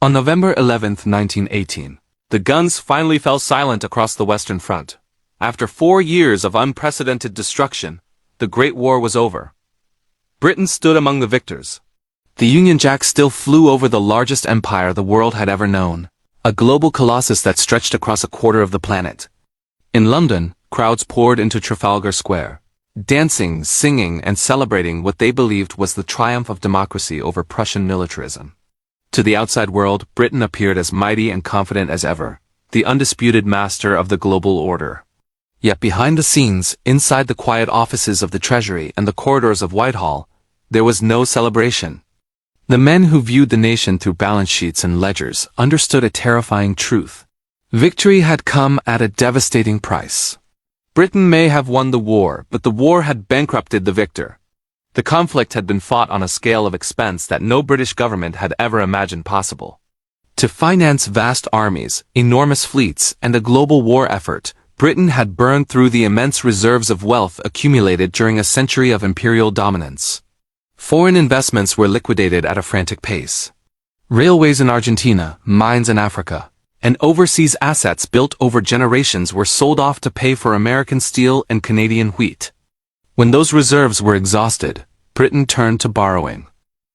On November 11, 1918, the guns finally fell silent across the Western Front. After 4 years of unprecedented destruction, the Great War was over. Britain stood among the victors. The Union Jack still flew over the largest empire the world had ever known, a global colossus that stretched across a quarter of the planet. In London, crowds poured into Trafalgar Square, dancing, singing, and celebrating what they believed was the triumph of democracy over Prussian militarism. To the outside world, Britain appeared as mighty and confident as ever, the undisputed master of the global order. Yet behind the scenes, inside the quiet offices of the Treasury and the corridors of Whitehall, there was no celebration. The men who viewed the nation through balance sheets and ledgers understood a terrifying truth. Victory had come at a devastating price. Britain may have won the war, but the war had bankrupted the victor. The conflict had been fought on a scale of expense that no British government had ever imagined possible. To finance vast armies, enormous fleets, and a global war effort, Britain had burned through the immense reserves of wealth accumulated during a century of imperial dominance. Foreign investments were liquidated at a frantic pace. Railways in Argentina, mines in Africa, and overseas assets built over generations were sold off to pay for American steel and Canadian wheat. When those reserves were exhausted, Britain turned to borrowing.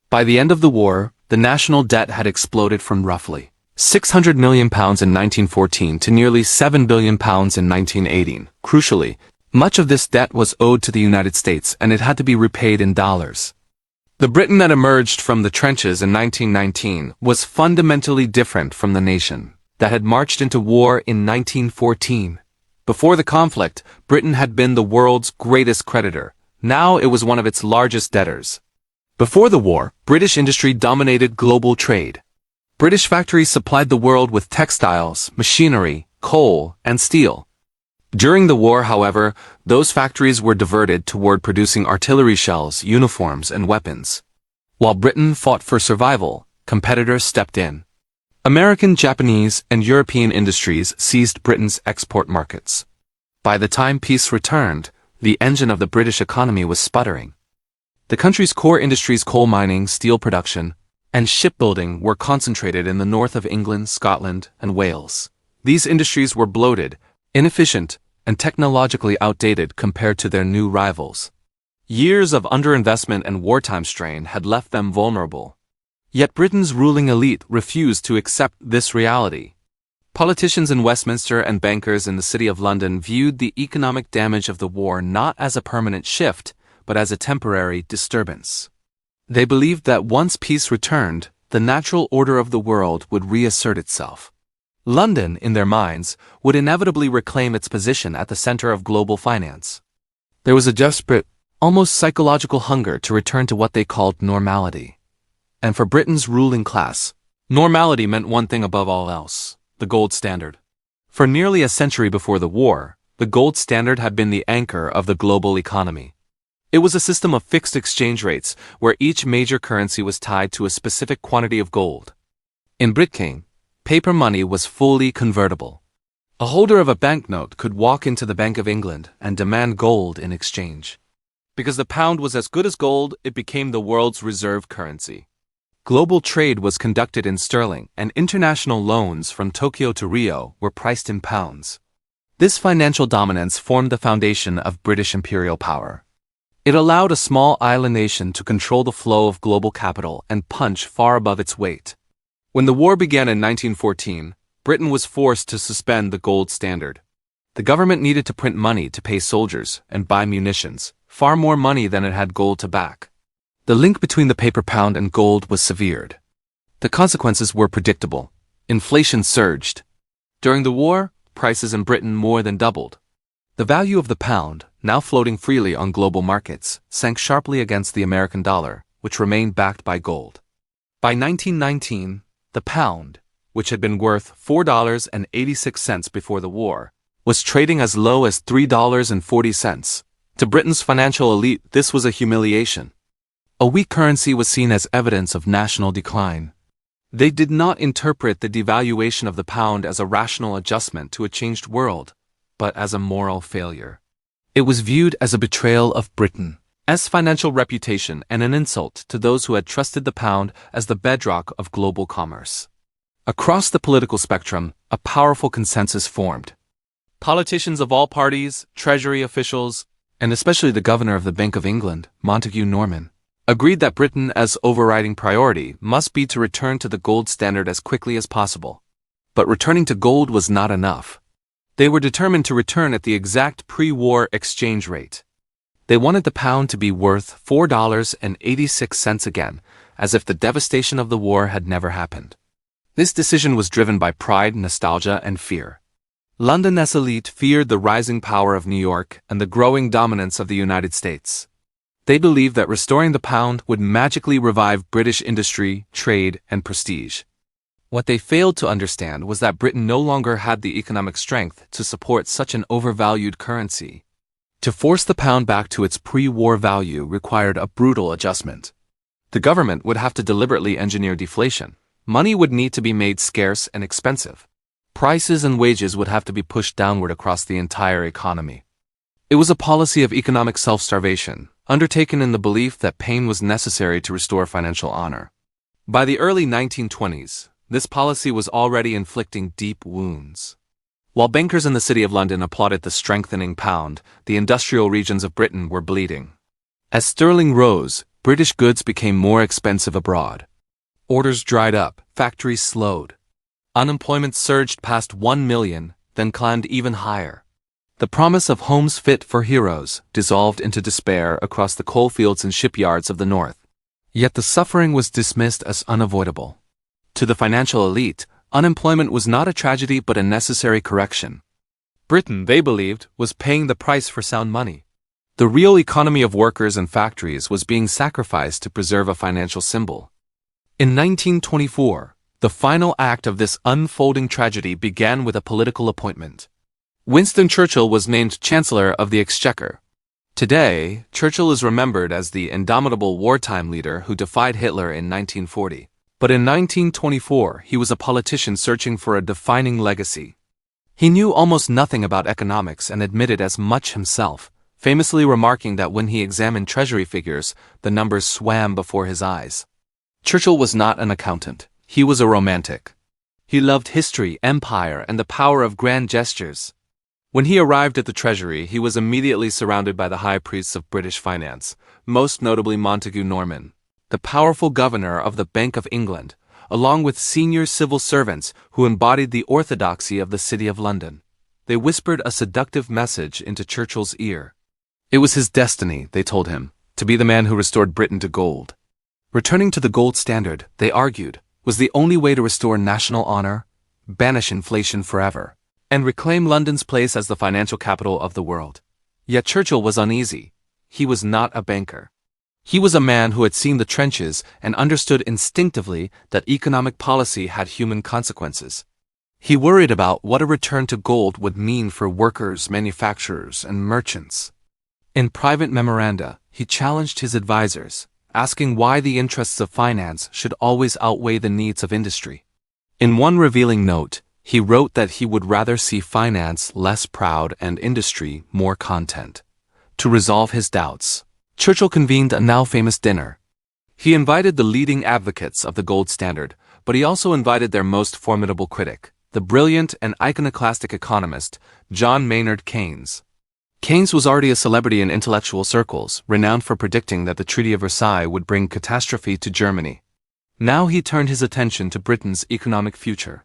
By the end of the war, the national debt had exploded from roughly £600 million in 1914 to nearly £7 billion in 1918. Crucially, much of this debt was owed to the United States and it had to be repaid in dollars. The Britain that emerged from the trenches in 1919 was fundamentally different from the nation that had marched into war in 1914. Before the conflict, Britain had been the world's greatest creditor. Now it was one of its largest debtors. Before the war, British industry dominated global trade. British factories supplied the world with textiles, machinery, coal, and steel. During the war, however, those factories were diverted toward producing artillery shells, uniforms, and weapons. While Britain fought for survival, competitors stepped in. American, Japanese, and European industries seized Britain's export markets. By the time peace returned, the engine of the British economy was sputtering. The country's core industries, coal mining, steel production, and shipbuilding, were concentrated in the north of England, Scotland, and Wales. These industries were bloated, inefficient, and technologically outdated compared to their new rivals. Years of underinvestment and wartime strain had left them vulnerable. Yet Britain's ruling elite refused to accept this reality. Politicians in Westminster and bankers in the City of London viewed the economic damage of the war not as a permanent shift, but as a temporary disturbance. They believed that once peace returned, the natural order of the world would reassert itself. London, in their minds, would inevitably reclaim its position at the center of global finance. There was a desperate, almost psychological hunger to return to what they called normality. And for Britain's ruling class, normality meant one thing above all else: the gold standard. For nearly a century before the war, the gold standard had been the anchor of the global economy. It was a system of fixed exchange rates where each major currency was tied to a specific quantity of gold. In Britain, paper money was fully convertible. A holder of a banknote could walk into the Bank of England and demand gold in exchange. Because the pound was as good as gold, it became the world's reserve currency. Global trade was conducted in sterling, and international loans from Tokyo to Rio were priced in pounds. This financial dominance formed the foundation of British imperial power. It allowed a small island nation to control the flow of global capital and punch far above its weight. When the war began in 1914, Britain was forced to suspend the gold standard. The government needed to print money to pay soldiers and buy munitions, far more money than it had gold to back. The link between the paper pound and gold was severed. The consequences were predictable. Inflation surged. During the war, prices in Britain more than doubled. The value of the pound, now floating freely on global markets, sank sharply against the American dollar, which remained backed by gold. By 1919, the pound, which had been worth $4.86 before the war, was trading as low as $3.40. To Britain's financial elite, this was a humiliation. A weak currency was seen as evidence of national decline. They did not interpret the devaluation of the pound as a rational adjustment to a changed world, but as a moral failure. It was viewed as a betrayal of Britain's financial reputation and an insult to those who had trusted the pound as the bedrock of global commerce. Across the political spectrum, a powerful consensus formed. Politicians of all parties, treasury officials, and especially the governor of the Bank of England, Montague Norman, agreed that Britain as overriding priority must be to return to the gold standard as quickly as possible. But returning to gold was not enough. They were determined to return at the exact pre-war exchange rate. They wanted the pound to be worth $4.86 again, as if the devastation of the war had never happened. This decision was driven by pride, nostalgia, and fear. London's elite feared the rising power of New York and the growing dominance of the United States. They believed that restoring the pound would magically revive British industry, trade, and prestige. What they failed to understand was that Britain no longer had the economic strength to support such an overvalued currency. To force the pound back to its pre-war value required a brutal adjustment. The government would have to deliberately engineer deflation. Money would need to be made scarce and expensive. Prices and wages would have to be pushed downward across the entire economy. It was a policy of economic self-starvation, undertaken in the belief that pain was necessary to restore financial honor. By the early 1920s, this policy was already inflicting deep wounds. While bankers in the City of London applauded the strengthening pound, the industrial regions of Britain were bleeding. As sterling rose, British goods became more expensive abroad. Orders dried up, factories slowed. Unemployment surged past 1 million, then climbed even higher. The promise of homes fit for heroes dissolved into despair across the coalfields and shipyards of the North. Yet the suffering was dismissed as unavoidable. To the financial elite, unemployment was not a tragedy but a necessary correction. Britain, they believed, was paying the price for sound money. The real economy of workers and factories was being sacrificed to preserve a financial symbol. In 1924, the final act of this unfolding tragedy began with a political appointment. Winston Churchill was named Chancellor of the Exchequer. Today, Churchill is remembered as the indomitable wartime leader who defied Hitler in 1940. But in 1924, he was a politician searching for a defining legacy. He knew almost nothing about economics and admitted as much himself, famously remarking that when he examined treasury figures, the numbers swam before his eyes. Churchill was not an accountant. He was a romantic. He loved history, empire, and the power of grand gestures. When he arrived at the Treasury, he was immediately surrounded by the high priests of British finance, most notably Montague Norman, the powerful governor of the Bank of England, along with senior civil servants who embodied the orthodoxy of the City of London. They whispered a seductive message into Churchill's ear. It was his destiny, they told him, to be the man who restored Britain to gold. Returning to the gold standard, they argued, was the only way to restore national honor, banish inflation forever, and reclaim London's place as the financial capital of the world. Yet Churchill was uneasy. He was not a banker. He was a man who had seen the trenches and understood instinctively that economic policy had human consequences. He worried about what a return to gold would mean for workers, manufacturers, and merchants. In private memoranda, he challenged his advisors, asking why the interests of finance should always outweigh the needs of industry. In one revealing note, he wrote that he would rather see finance less proud and industry more content. To resolve his doubts, Churchill convened a now-famous dinner. He invited the leading advocates of the gold standard, but he also invited their most formidable critic, the brilliant and iconoclastic economist, John Maynard Keynes. Keynes was already a celebrity in intellectual circles, renowned for predicting that the Treaty of Versailles would bring catastrophe to Germany. Now he turned his attention to Britain's economic future.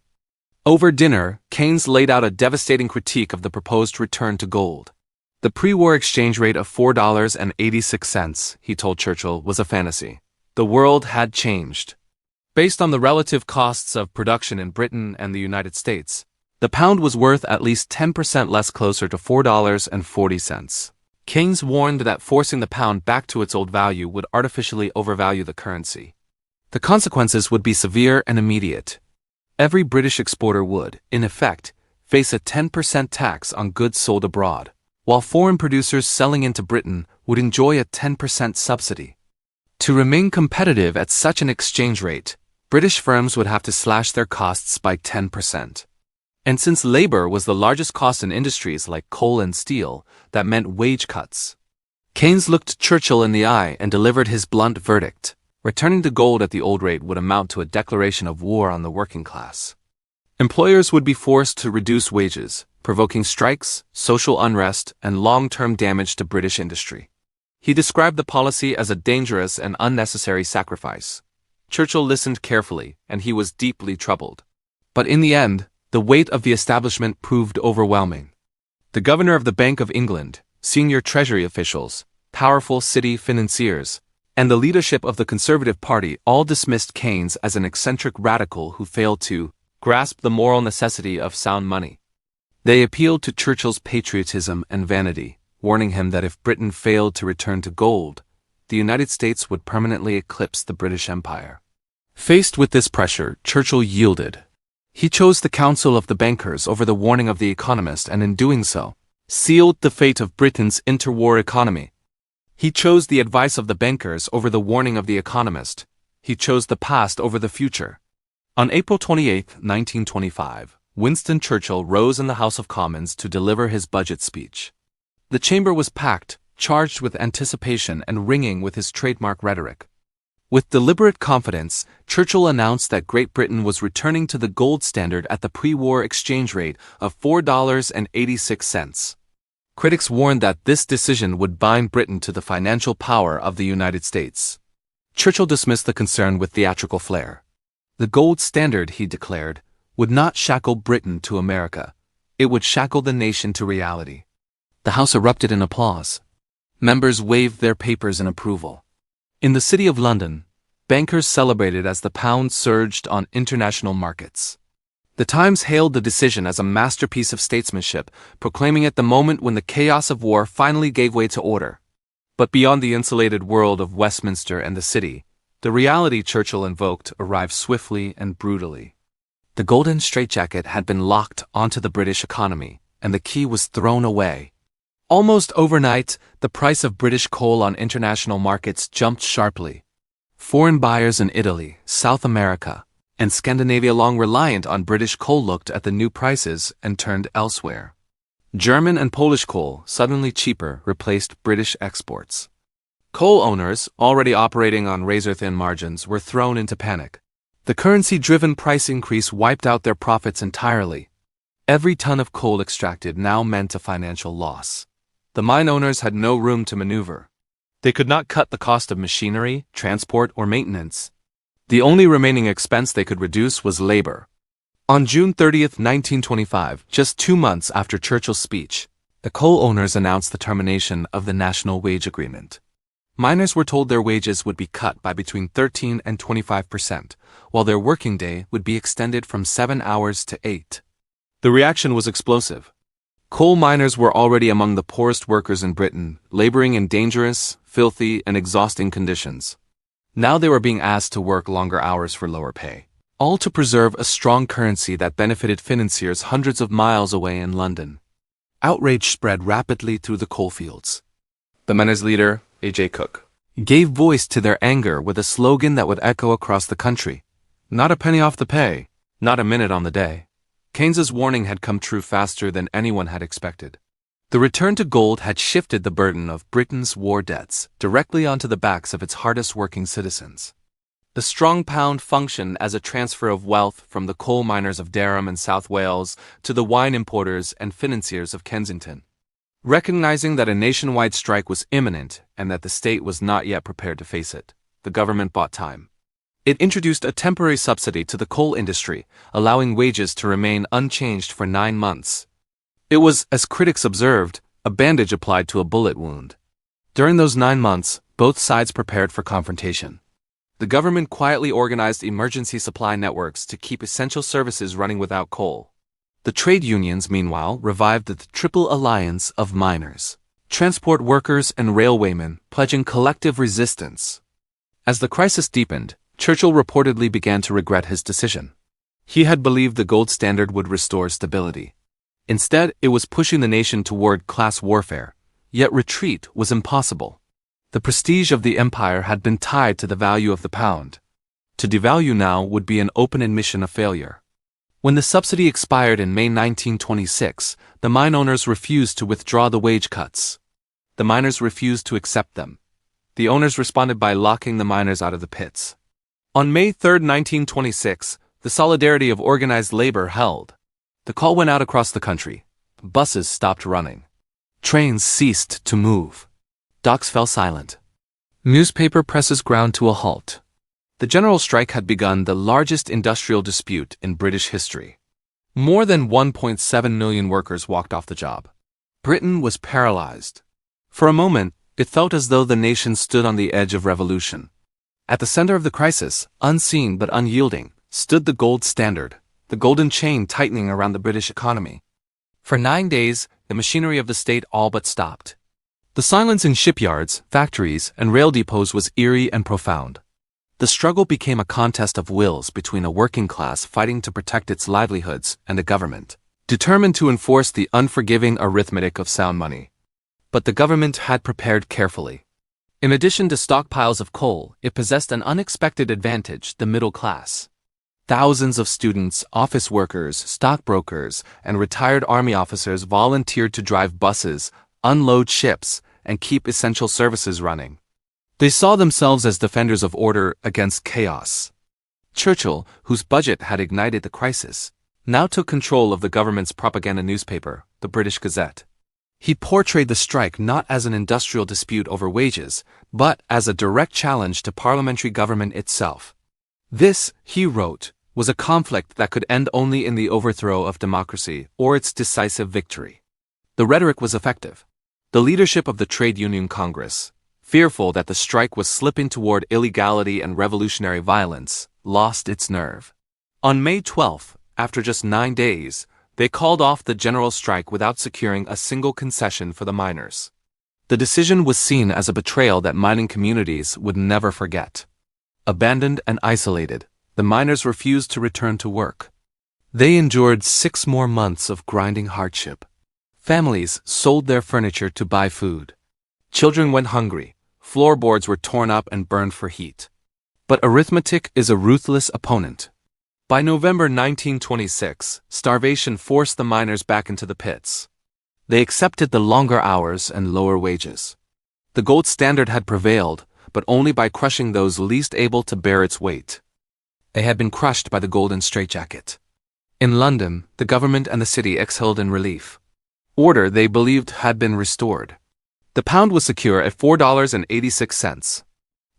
Over dinner, Keynes laid out a devastating critique of the proposed return to gold. The pre-war exchange rate of $4.86, he told Churchill, was a fantasy. The world had changed. Based on the relative costs of production in Britain and the United States, the pound was worth at least 10% less, closer to $4.40. Keynes warned that forcing the pound back to its old value would artificially overvalue the currency. The consequences would be severe and immediate. Every British exporter would, in effect, face a 10% tax on goods sold abroad, while foreign producers selling into Britain would enjoy a 10% subsidy. To remain competitive at such an exchange rate, British firms would have to slash their costs by 10%. And since labor was the largest cost in industries like coal and steel, that meant wage cuts. Keynes looked Churchill in the eye and delivered his blunt verdict. Returning to gold at the old rate would amount to a declaration of war on the working class. Employers would be forced to reduce wages, provoking strikes, social unrest, and long-term damage to British industry. He described the policy as a dangerous and unnecessary sacrifice. Churchill listened carefully, and he was deeply troubled. But in the end, the weight of the establishment proved overwhelming. The governor of the Bank of England, senior treasury officials, powerful city financiers, and the leadership of the Conservative Party all dismissed Keynes as an eccentric radical who failed to grasp the moral necessity of sound money. They appealed to Churchill's patriotism and vanity, warning him that if Britain failed to return to gold, the United States would permanently eclipse the British Empire. Faced with this pressure, Churchill yielded. He chose the counsel of the bankers over the warning of the economist, and in doing so, sealed the fate of Britain's interwar economy. He chose the advice of the bankers over the warning of the economist. He chose the past over the future. On April 28, 1925, Winston Churchill rose in the House of Commons to deliver his budget speech. The chamber was packed, charged with anticipation and ringing with his trademark rhetoric. With deliberate confidence, Churchill announced that Great Britain was returning to the gold standard at the pre-war exchange rate of $4.86. Critics warned that this decision would bind Britain to the financial power of the United States. Churchill dismissed the concern with theatrical flair. The gold standard, he declared, would not shackle Britain to America. It would shackle the nation to reality. The House erupted in applause. Members waved their papers in approval. In the City of London, bankers celebrated as the pound surged on international markets. The Times hailed the decision as a masterpiece of statesmanship, proclaiming it the moment when the chaos of war finally gave way to order. But beyond the insulated world of Westminster and the city, the reality Churchill invoked arrived swiftly and brutally. The golden straitjacket had been locked onto the British economy, and the key was thrown away. Almost overnight, the price of British coal on international markets jumped sharply. Foreign buyers in Italy, South America, and Scandinavia, long reliant on British coal, looked at the new prices and turned elsewhere. German and Polish coal, suddenly cheaper, replaced British exports. Coal owners, already operating on razor-thin margins, were thrown into panic. The currency-driven price increase wiped out their profits entirely. Every ton of coal extracted now meant a financial loss. The mine owners had no room to maneuver. They could not cut the cost of machinery, transport, or maintenance. The only remaining expense they could reduce was labor. On June 30, 1925, just 2 months after Churchill's speech, the coal owners announced the termination of the National Wage Agreement. Miners were told their wages would be cut by between 13 and 25%, while their working day would be extended from 7 hours to 8. The reaction was explosive. Coal miners were already among the poorest workers in Britain, laboring in dangerous, filthy, and exhausting conditions. Now they were being asked to work longer hours for lower pay, all to preserve a strong currency that benefited financiers hundreds of miles away in London. Outrage spread rapidly through the coalfields. The miners' leader, A.J. Cook, gave voice to their anger with a slogan that would echo across the country: "Not a penny off the pay, not a minute on the day." Keynes's warning had come true faster than anyone had expected. The return to gold had shifted the burden of Britain's war debts directly onto the backs of its hardest-working citizens. The strong pound functioned as a transfer of wealth from the coal miners of Durham and South Wales to the wine importers and financiers of Kensington. Recognizing that a nationwide strike was imminent and that the state was not yet prepared to face it, the government bought time. It introduced a temporary subsidy to the coal industry, allowing wages to remain unchanged for 9 months. It was, as critics observed, a bandage applied to a bullet wound. During those 9 months, both sides prepared for confrontation. The government quietly organized emergency supply networks to keep essential services running without coal. The trade unions, meanwhile, revived the Triple Alliance of miners, transport workers, and railwaymen, pledging collective resistance. As the crisis deepened, Churchill reportedly began to regret his decision. He had believed the gold standard would restore stability. Instead, it was pushing the nation toward class warfare, yet retreat was impossible. The prestige of the empire had been tied to the value of the pound. To devalue now would be an open admission of failure. When the subsidy expired in May 1926, the mine owners refused to withdraw the wage cuts. The miners refused to accept them. the owners responded by locking the miners out of the pits. On May 3, 1926, the solidarity of organized labor held. The call went out across the country. Buses stopped running. Trains ceased to move. Docks fell silent. Newspaper presses ground to a halt. The general strike had begun, the largest industrial dispute in British history. More than 1.7 million workers walked off the job. Britain was paralyzed. For a moment, it felt as though the nation stood on the edge of revolution. At the center of the crisis, unseen but unyielding, stood the gold standard, the golden chain tightening around the British economy. For 9 days, the machinery of the state all but stopped. The silence in shipyards, factories, and rail depots was eerie and profound. The struggle became a contest of wills between a working class fighting to protect its livelihoods and a government determined to enforce the unforgiving arithmetic of sound money. But the government had prepared carefully. In addition to stockpiles of coal, it possessed an unexpected advantage: the middle class. Thousands of students, office workers, stockbrokers, and retired army officers volunteered to drive buses, unload ships, and keep essential services running. They saw themselves as defenders of order against chaos. Churchill, whose budget had ignited the crisis, now took control of the government's propaganda newspaper, the British Gazette. He portrayed the strike not as an industrial dispute over wages, but as a direct challenge to parliamentary government itself. This, he wrote, was a conflict that could end only in the overthrow of democracy or its decisive victory. The rhetoric was effective. The leadership of the Trade Union Congress, fearful that the strike was slipping toward illegality and revolutionary violence, lost its nerve. On May 12, after just 9 days, they called off the general strike without securing a single concession for the miners. The decision was seen as a betrayal that mining communities would never forget. Abandoned and isolated, the miners refused to return to work. They endured 6 more months of grinding hardship. Families sold their furniture to buy food. Children went hungry. Floorboards were torn up and burned for heat. But arithmetic is a ruthless opponent. By November 1926, starvation forced the miners back into the pits. They accepted the longer hours and lower wages. The gold standard had prevailed, but only by crushing those least able to bear its weight. They had been crushed by the golden straitjacket. In London, the government and the city exhaled in relief. Order, they believed, had been restored. The pound was secure at $4.86.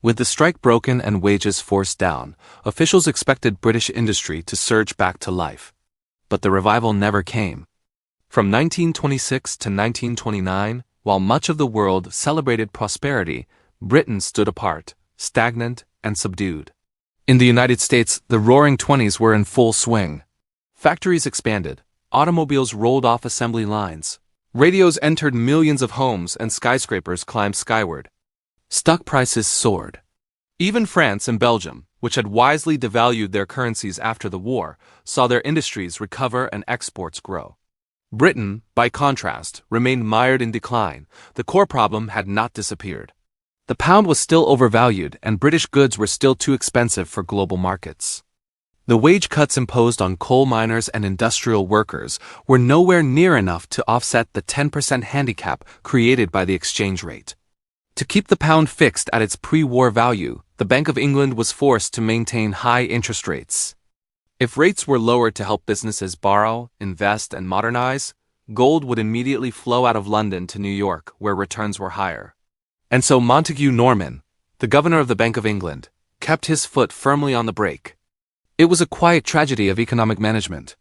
With the strike broken and wages forced down, officials expected British industry to surge back to life. But the revival never came. From 1926 to 1929, while much of the world celebrated prosperity, Britain stood apart, stagnant and subdued. In the United States, the Roaring '20s were in full swing. Factories expanded, automobiles rolled off assembly lines, radios entered millions of homes, and skyscrapers climbed skyward. Stock prices soared. Even France and Belgium, which had wisely devalued their currencies after the war, saw their industries recover and exports grow. Britain, by contrast, remained mired in decline. The core problem had not disappeared. The pound was still overvalued, and British goods were still too expensive for global markets. The wage cuts imposed on coal miners and industrial workers were nowhere near enough to offset the 10% handicap created by the exchange rate. To keep the pound fixed at its pre-war value, the Bank of England was forced to maintain high interest rates. If rates were lowered to help businesses borrow, invest, and modernize, gold would immediately flow out of London to New York, where returns were higher. And so Montague Norman, the governor of the Bank of England, kept his foot firmly on the brake. It was a quiet tragedy of economic management.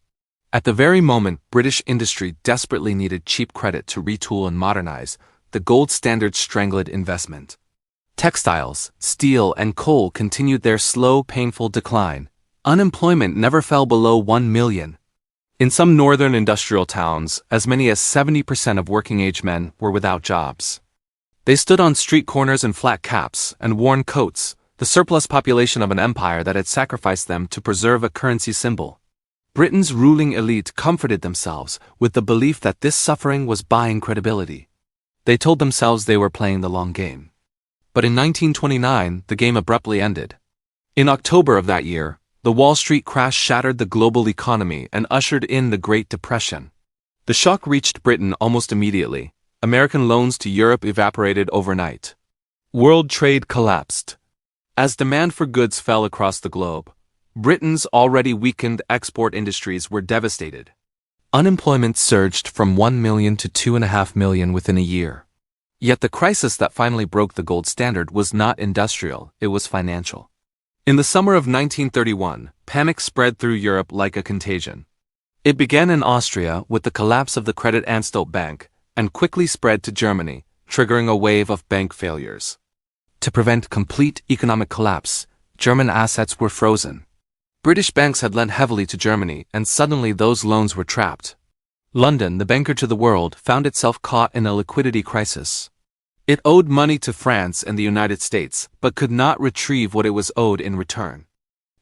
At the very moment British industry desperately needed cheap credit to retool and modernize, the gold standard strangled investment. Textiles, steel, and coal continued their slow, painful decline. Unemployment never fell below 1 million. In some northern industrial towns, as many as 70% of working-age men were without jobs. They stood on street corners in flat caps and worn coats, the surplus population of an empire that had sacrificed them to preserve a currency symbol. Britain's ruling elite comforted themselves with the belief that this suffering was buying credibility. They told themselves they were playing the long game. But in 1929, the game abruptly ended. In October of that year, the Wall Street crash shattered the global economy and ushered in the Great Depression. The shock reached Britain almost immediately. American loans to Europe evaporated overnight. World trade collapsed. As demand for goods fell across the globe, Britain's already weakened export industries were devastated. Unemployment surged from 1 million to 2.5 million within a year. Yet the crisis that finally broke the gold standard was not industrial, it was financial. In the summer of 1931, panic spread through Europe like a contagion. It began in Austria with the collapse of the Credit Anstalt Bank and quickly spread to Germany, triggering a wave of bank failures. To prevent complete economic collapse, German assets were frozen. British banks had lent heavily to Germany, and suddenly those loans were trapped. London, the banker to the world, found itself caught in a liquidity crisis. It owed money to France and the United States, but could not retrieve what it was owed in return.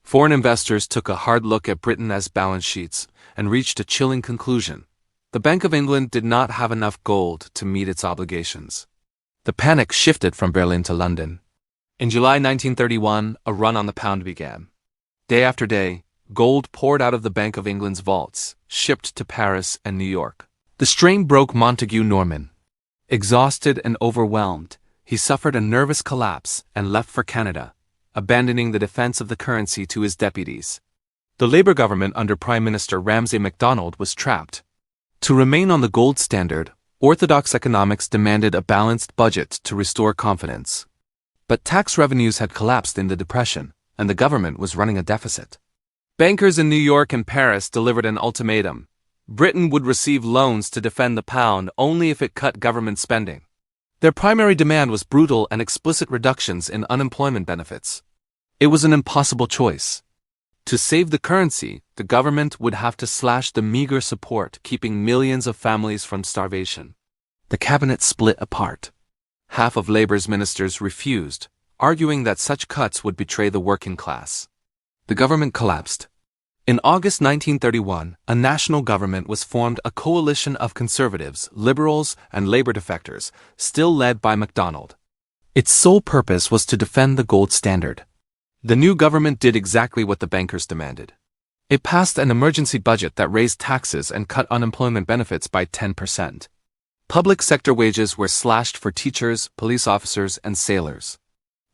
Foreign investors took a hard look at Britain as balance sheets and reached a chilling conclusion. The Bank of England did not have enough gold to meet its obligations. The panic shifted from Berlin to London. In July 1931, a run on the pound began. Day after day, gold poured out of the Bank of England's vaults, shipped to Paris and New York. The strain broke Montague Norman. Exhausted and overwhelmed, he suffered a nervous collapse and left for Canada, abandoning the defense of the currency to his deputies. The Labour government under Prime Minister Ramsay MacDonald was trapped. To remain on the gold standard, orthodox economics demanded a balanced budget to restore confidence. But tax revenues had collapsed in the Depression, and the government was running a deficit. Bankers in New York and Paris delivered an ultimatum. Britain would receive loans to defend the pound only if it cut government spending. Their primary demand was brutal and explicit reductions in unemployment benefits. It was an impossible choice. To save the currency, the government would have to slash the meager support keeping millions of families from starvation. The cabinet split apart. Half of Labour's ministers refused, arguing that such cuts would betray the working class. The government collapsed. In August 1931, a national government was formed, a coalition of conservatives, liberals, and labor defectors, still led by MacDonald. Its sole purpose was to defend the gold standard. The new government did exactly what the bankers demanded. It passed an emergency budget that raised taxes and cut unemployment benefits by 10%. Public sector wages were slashed for teachers, police officers, and sailors.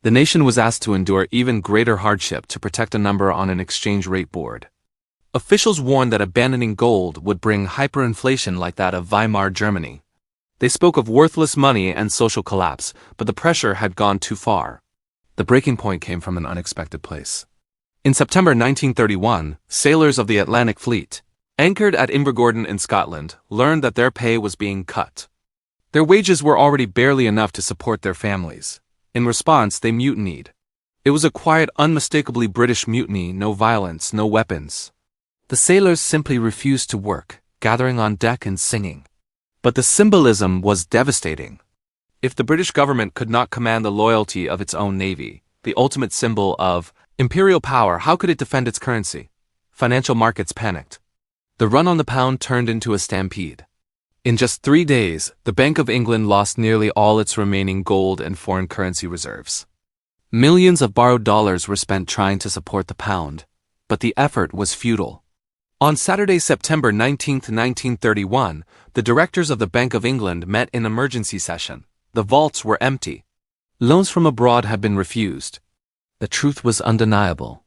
The nation was asked to endure even greater hardship to protect a number on an exchange rate board. Officials warned that abandoning gold would bring hyperinflation like that of Weimar Germany. They spoke of worthless money and social collapse, but the pressure had gone too far. The breaking point came from an unexpected place. In September 1931, sailors of the Atlantic Fleet, anchored at Invergordon in Scotland, learned that their pay was being cut. Their wages were already barely enough to support their families. In response, they mutinied. It was a quiet, unmistakably British mutiny, no violence, no weapons. The sailors simply refused to work, gathering on deck and singing. But the symbolism was devastating. If the British government could not command the loyalty of its own navy, the ultimate symbol of imperial power, how could it defend its currency? Financial markets panicked. The run on the pound turned into a stampede. In just 3 days, the Bank of England lost nearly all its remaining gold and foreign currency reserves. Millions of borrowed dollars were spent trying to support the pound, but the effort was futile. On Saturday, September 19, 1931, the directors of the Bank of England met in emergency session. The vaults were empty. Loans from abroad had been refused. The truth was undeniable.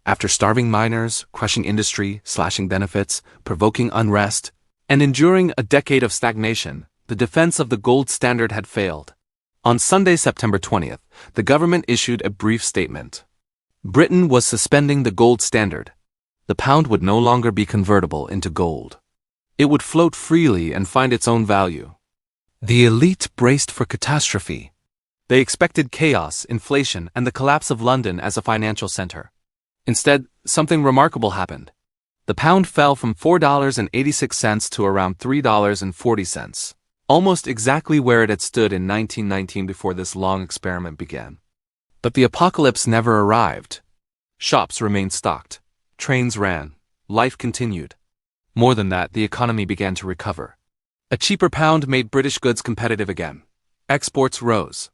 After starving miners, crushing industry, slashing benefits, provoking unrest, and enduring a decade of stagnation, the defense of the gold standard had failed. On Sunday, September 20th, the government issued a brief statement. Britain was suspending the gold standard. The pound would no longer be convertible into gold. It would float freely and find its own value. The elite braced for catastrophe. They expected chaos, inflation, and the collapse of London as a financial center. Instead, something remarkable happened. The pound fell from $4.86 to around $3.40, almost exactly where it had stood in 1919 before this long experiment began. But the apocalypse never arrived. Shops remained stocked. Trains ran. Life continued. More than that, the economy began to recover. A cheaper pound made British goods competitive again. Exports rose.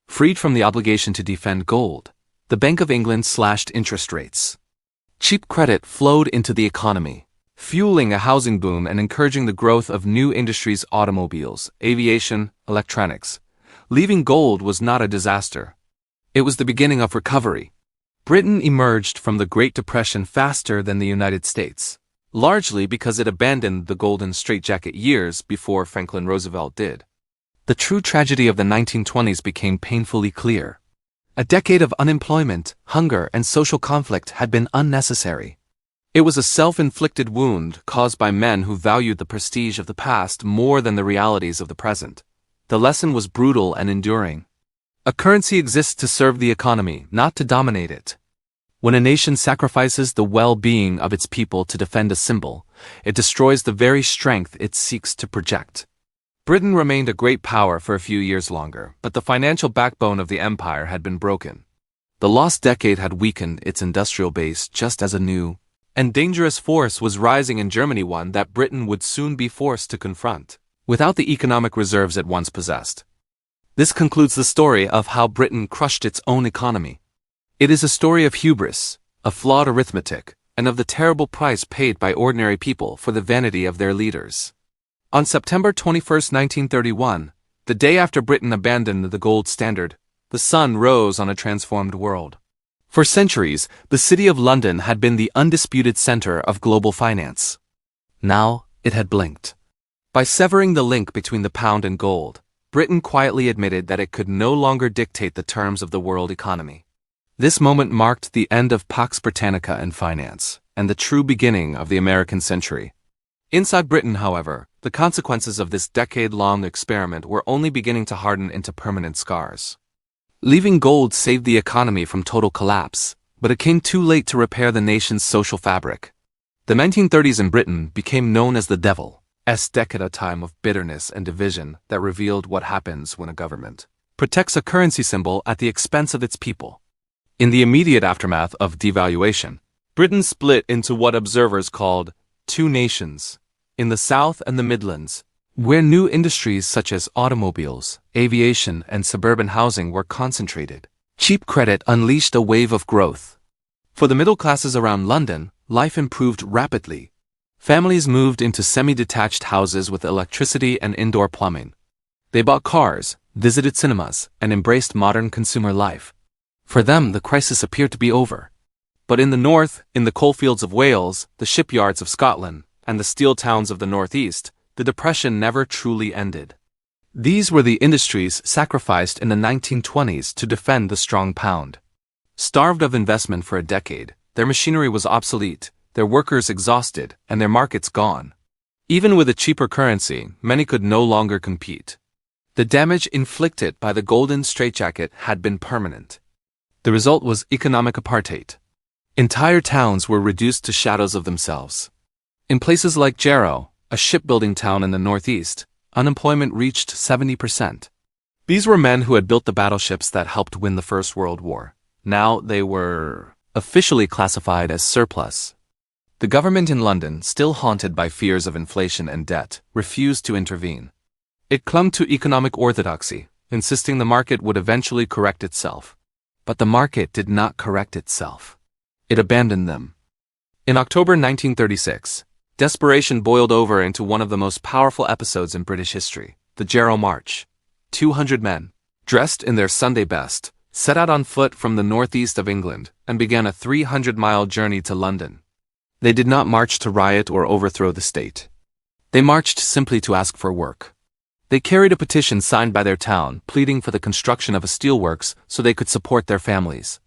Freed from the obligation to defend gold, the Bank of England slashed interest rates. Cheap credit flowed into the economy, fueling a housing boom and encouraging the growth of new industries: automobiles, aviation, electronics. Leaving gold was not a disaster. It was the beginning of recovery. Britain emerged from the Great Depression faster than the United States, largely because it abandoned the golden straitjacket years before Franklin Roosevelt did. The true tragedy of the 1920s became painfully clear. A decade of unemployment, hunger, and social conflict had been unnecessary. It was a self-inflicted wound caused by men who valued the prestige of the past more than the realities of the present. The lesson was brutal and enduring. A currency exists to serve the economy, not to dominate it. When a nation sacrifices the well-being of its people to defend a symbol, it destroys the very strength it seeks to project. Britain remained a great power for a few years longer, but the financial backbone of the empire had been broken. The lost decade had weakened its industrial base just as a new and dangerous force was rising in Germany, one that Britain would soon be forced to confront, without the economic reserves it once possessed. This concludes the story of how Britain crushed its own economy. It is a story of hubris, of flawed arithmetic, and of the terrible price paid by ordinary people for the vanity of their leaders. On September 21, 1931, the day after Britain abandoned the gold standard, the sun rose on a transformed world. For centuries, the City of London had been the undisputed center of global finance. Now, it had blinked. By severing the link between the pound and gold, Britain quietly admitted that it could no longer dictate the terms of the world economy. This moment marked the end of Pax Britannica in finance, and the true beginning of the American century. Inside Britain, however, the consequences of this decade-long experiment were only beginning to harden into permanent scars. Leaving gold saved the economy from total collapse, but it came too late to repair the nation's social fabric. The 1930s in Britain became known as the Devil's decade, a time of bitterness and division that revealed what happens when a government protects a currency symbol at the expense of its people. In the immediate aftermath of devaluation, Britain split into what observers called two nations, in the South and the Midlands, where new industries such as automobiles, aviation, and suburban housing were concentrated. Cheap credit unleashed a wave of growth. For the middle classes around London, life improved rapidly. Families moved into semi-detached houses with electricity and indoor plumbing. They bought cars, visited cinemas, and embraced modern consumer life. For them, the crisis appeared to be over. But in the north, in the coalfields of Wales, the shipyards of Scotland, and the steel towns of the northeast, the Depression never truly ended. These were the industries sacrificed in the 1920s to defend the strong pound. Starved of investment for a decade, their machinery was obsolete, their workers exhausted, and their markets gone. Even with a cheaper currency, many could no longer compete. The damage inflicted by the golden straitjacket had been permanent. The result was economic apartheid. Entire towns were reduced to shadows of themselves. In places like Jarrow, a shipbuilding town in the northeast, unemployment reached 70%. These were men who had built the battleships that helped win the First World War. Now they were officially classified as surplus. The government in London, still haunted by fears of inflation and debt, refused to intervene. It clung to economic orthodoxy, insisting the market would eventually correct itself. But the market did not correct itself. It abandoned them. In October 1936, desperation boiled over into one of the most powerful episodes in British history, the Jarrow March. 200 men, dressed in their Sunday best, set out on foot from the northeast of England and began a 300-mile journey to London. They did not march to riot or overthrow the state. They marched simply to ask for work. They carried a petition signed by their town, pleading for the construction of a steelworks so they could support their families.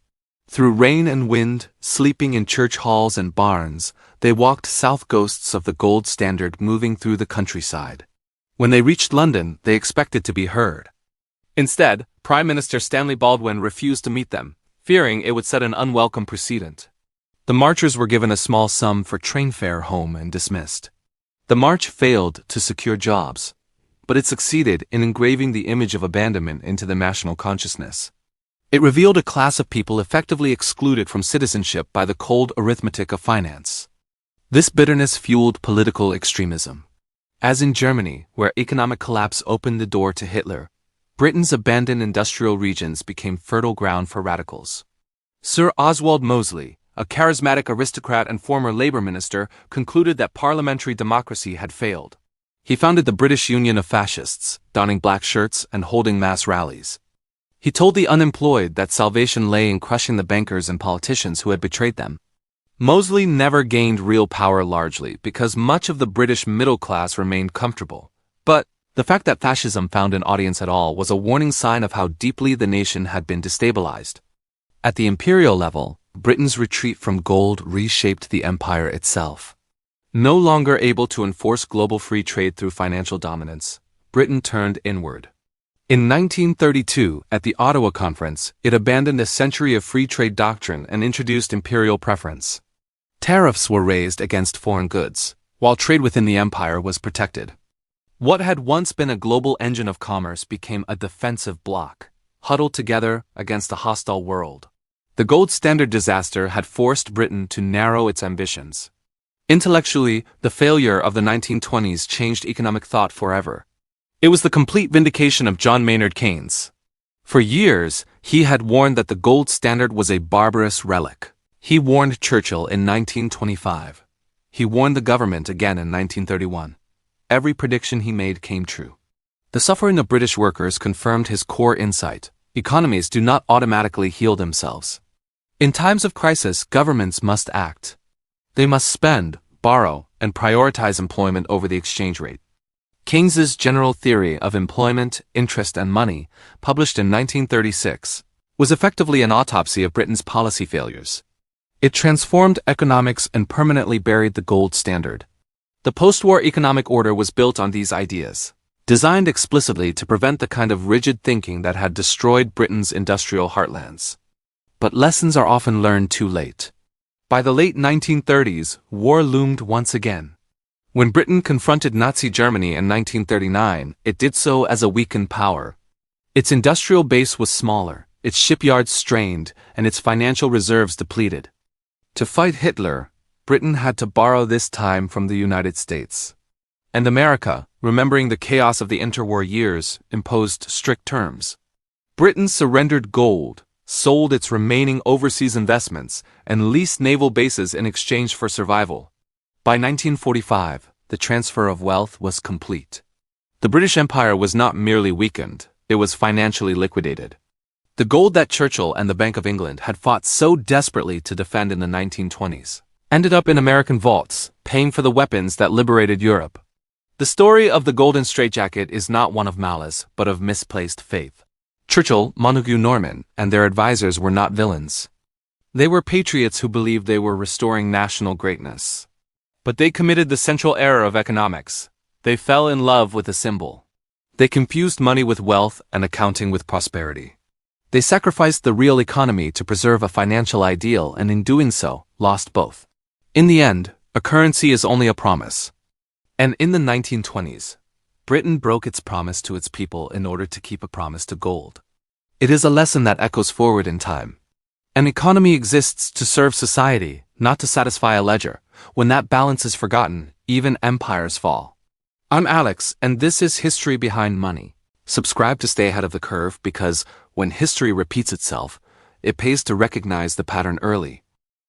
Through rain and wind, sleeping in church halls and barns, they walked south, ghosts of the gold standard moving through the countryside. When they reached London, they expected to be heard. Instead, Prime Minister Stanley Baldwin refused to meet them, fearing it would set an unwelcome precedent. The marchers were given a small sum for train fare home and dismissed. The march failed to secure jobs, but it succeeded in engraving the image of abandonment into the national consciousness. It revealed a class of people effectively excluded from citizenship by the cold arithmetic of finance. This bitterness fueled political extremism. As in Germany, where economic collapse opened the door to Hitler, Britain's abandoned industrial regions became fertile ground for radicals. Sir Oswald Mosley, a charismatic aristocrat and former labor minister, concluded that parliamentary democracy had failed. He founded the British Union of Fascists, donning black shirts and holding mass rallies. He told the unemployed that salvation lay in crushing the bankers and politicians who had betrayed them. Mosley never gained real power largely because much of the British middle class remained comfortable. But the fact that fascism found an audience at all was a warning sign of how deeply the nation had been destabilized. At the imperial level, Britain's retreat from gold reshaped the empire itself. No longer able to enforce global free trade through financial dominance, Britain turned inward. In 1932, at the Ottawa Conference, it abandoned a century of free trade doctrine and introduced imperial preference. Tariffs were raised against foreign goods, while trade within the empire was protected. What had once been a global engine of commerce became a defensive bloc, huddled together against a hostile world. The gold standard disaster had forced Britain to narrow its ambitions. Intellectually, the failure of the 1920s changed economic thought forever. It was the complete vindication of John Maynard Keynes. For years, he had warned that the gold standard was a barbarous relic. He warned Churchill in 1925. He warned the government again in 1931. Every prediction he made came true. The suffering of British workers confirmed his core insight: economies do not automatically heal themselves. In times of crisis, governments must act. They must spend, borrow, and prioritize employment over the exchange rate. Keynes's General Theory of Employment, Interest and Money, published in 1936, was effectively an autopsy of Britain's policy failures. It transformed economics and permanently buried the gold standard. The post-war economic order was built on these ideas, designed explicitly to prevent the kind of rigid thinking that had destroyed Britain's industrial heartlands. But lessons are often learned too late. By the late 1930s, war loomed once again. When Britain confronted Nazi Germany in 1939, it did so as a weakened power. Its industrial base was smaller, its shipyards strained, and its financial reserves depleted. To fight Hitler, Britain had to borrow this time from the United States. And America, remembering the chaos of the interwar years, imposed strict terms. Britain surrendered gold, sold its remaining overseas investments, and leased naval bases in exchange for survival. By 1945, the transfer of wealth was complete. The British Empire was not merely weakened, it was financially liquidated. The gold that Churchill and the Bank of England had fought so desperately to defend in the 1920s ended up in American vaults, paying for the weapons that liberated Europe. The story of the Golden Straitjacket is not one of malice, but of misplaced faith. Churchill, Montagu Norman, and their advisors were not villains. They were patriots who believed they were restoring national greatness. But they committed the central error of economics. They fell in love with a symbol. They confused money with wealth and accounting with prosperity. They sacrificed the real economy to preserve a financial ideal and in doing so, lost both. In the end, a currency is only a promise. And in the 1920s, Britain broke its promise to its people in order to keep a promise to gold. It is a lesson that echoes forward in time. An economy exists to serve society, not to satisfy a ledger. When that balance is forgotten, even empires fall. I'm Alex, and this is History Behind Money. Subscribe to stay ahead of the curve because when history repeats itself, it pays to recognize the pattern early.